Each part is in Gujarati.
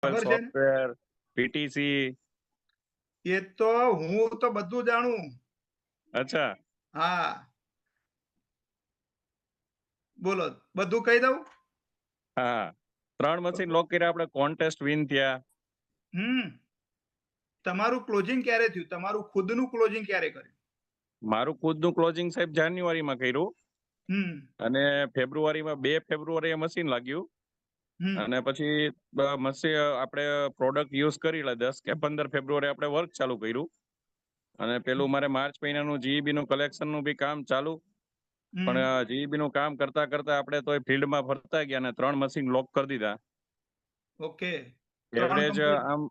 ખબર છે ને? Software, PTC. એ તો હું તો બધું જાણું. અચ્છા. હા, બોલો બધું કહી દઉં? હા, 3 મશીન લોક કર્યા, આપણે કોન્ટેસ્ટ વિન થયા. તમારું ક્લોઝિંગ ક્યારે થયું? તમારું ખુદનું ક્લોઝિંગ ક્યારે કર્યું? મારું ખુદનું ક્લોઝિંગ સાહેબ જાન્યુઆરીમાં કર્યું, હમ અને ફેબ્રુઆરીમાં 2 ફેબ્રુઆરીએ મશીન લાગ્યું. હમ અને પછી મશીન આપણે પ્રોડક્ટ યુઝ કરી લે 10 કે 15 ફેબ્રુઆરી આપણે વર્ક ચાલુ કર્યું. અને પેલું મારે માર્ચ મહિનાનું જીઈબી નું કલેક્શન નું બી કામ ચાલુ. પણ હમ જીઈબી નું કામ કરતા કરતા આપણે તોય ફિલ્ડમાં ફરતા ગયા અને 3 મશીન લોક કરી દીધા. Okay, 3 average complete. આમ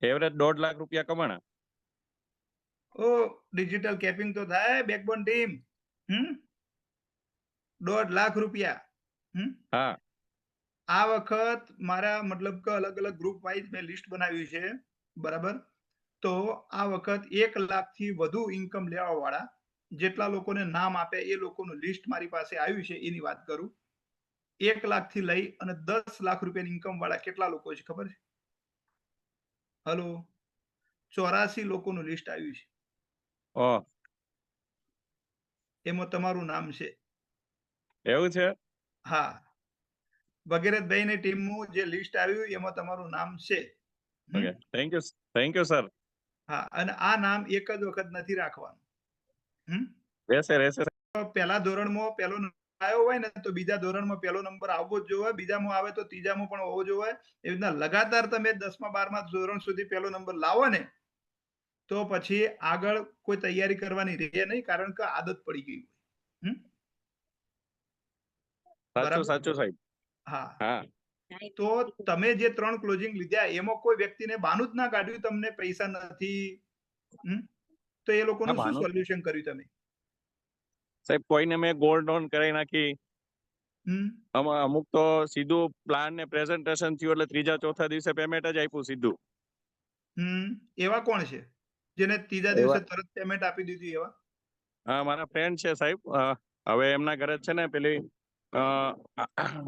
એવરેજ 1.5 લાખ રૂપિયા કમાણા. ઓ, ડિજિટલ કેપિંગ તો થાય બેકબોન ટીમ. 1.5 લાખ રૂપિયા. હા. આ વખત મારા મતલબ કે અલગ અલગ ગ્રુપ વાઇઝ મેં લિસ્ટ બનાવ્યું છે, બરાબર? તો આ વખત 1 લાખ થી વધુ ઇન્કમ લેવા વાળા જેટલા લોકોને નામ આપે એ લોકોનું લિસ્ટ મારી પાસે આવ્યું છે, એની વાત કરું. 1 લાખ થી લઈ અને 10 લાખ રૂપિયાની ઇન્કમ વાળા કેટલા લોકો છે ખબર છે? હલો, 84 લોકોનું લિસ્ટ આવ્યું છે. ઓહ, એમાં તમારું નામ છે. એવું છે? હા, ભગીરથભાઈની ટીમનું જે લિસ્ટ આવ્યું એમાં તમારું નામ છે. Okay, thank you sir. હા, અને આ નામ એક જ વખત નથી રાખવાનું. રહેશે રહેશે. પહેલા ધોરણમાં પહેલો નંબર આવ્યો હોય ને તો બીજા ધોરણમાં પહેલો નંબર આવવો જ જોઈએ, બીજામાં આવે તો ત્રીજામાં પણ હોવો જોઈએ. એવી રીતના લગાતાર તમે 10મા 12મા ધોરણ સુધી પહેલો નંબર લાવો ને તો પછી આગળ કોઈ તૈયારી કરવાની રહે નહીં, કારણ કે આદત પડી ગઈ હોય. સાચું બરાબર? સાચું સાહેબ. હા. હા. તો તમે જે 3 ક્લોઝિંગ લીધા એમાં કોઈ વ્યક્તિને બાનું જ ના કાઢ્યું તમને પૈસા નથી? તો એ હા, લોકોનું શું ભાનું સોલ્યુશન કર્યું તમે? સાહેબ કોઈને મેં ગોલ્ડ લોન કરાવી નાખી. હમ અમુક તો સીધું પ્લાન ને પ્રેઝન્ટેશન થયું એટલે ત્રીજા ચોથા દિવસે પેમેન્ટ જ આપ્યું સીધું. એવા કોણ છે જેને ત્રીજા દિવસે એવા તરત પેમેન્ટ આપી દીધું એવા? હા, મારા ફ્રેન્ડ છે સાહેબ. હવે એમના ઘરે છે ને પેલી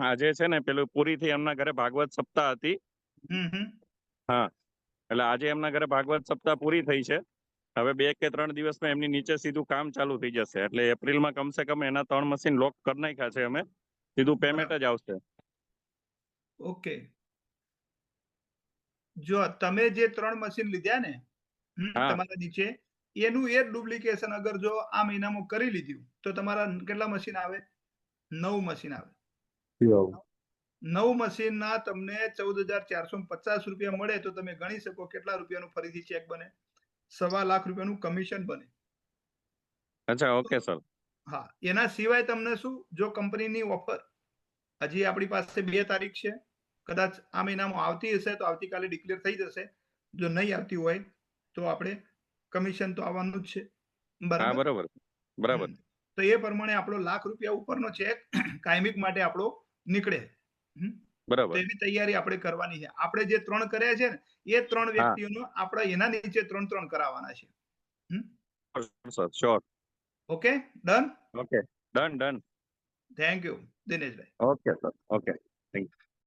આજે છે ને પેલું પૂરી થઈ એમના ઘરે ભાગવત સપ્તાહ હતી. હમ હા, એટલે આજે એમના ઘરે ભાગવત સપ્તાહ પૂરી થઈ છે. હવે 2 કે 3 દિવસમાં એમની નીચે સીધું કામ ચાલુ થઈ જશે, એટલે એપ્રિલમાં કમસે કમ એના 3 મશીન લોક કરી નાખ્યા છે અમે. સીધું પેમેન્ટ બરાબર. જ આવશે. ઓકે, જો તમે જે 3 મશીન લીધા ને હા. તમારા નીચે, એનું એ ડુપ્લિકેશન અગર જો આ મહિનામાં કરી લીધું તો તમારા કેટલા મશીન આવે? 9 મશીન આવે. 9 મશીનના તમને 14,450 રૂપિયા મળે તો તમે ગણી શકો કેટલા રૂપિયાનું ફરીથી ચેક બને? 1.25 લાખ રૂપિયાનું કમિશન બને. અચ્છા, ઓકે સર. હા, એના સિવાય તમને શું, જો કંપનીની ઓફર હજી આપણી પાસે 2 તારીખ છે, કદાચ આ મહિનામાં આવતી હશે તો આવતીકાલે ડિક્લેર થઈ જશે. જો નહીં આવતી હોય તો આપણે કમિશન તો આવવાનું જ છે, હા, બરાબર? બરોબર બરાબર. તો એ પ્રમાણે આપણો લાખ રૂપિયા ઉપરનો ચેક કાયમિક માટે આપણો નીકળે. તો બરાબર. એની તૈયારી આપણે કરવાની છે. આપણે જે 3 કર્યા છે ને એ 3 હા વ્યક્તિઓનો આપણે એના નીચે 3 કરાવવાના છે. Sir, sure. Okay, done. Okay, done done. Thank you Dineshbhai. Okay sir, okay, thank you.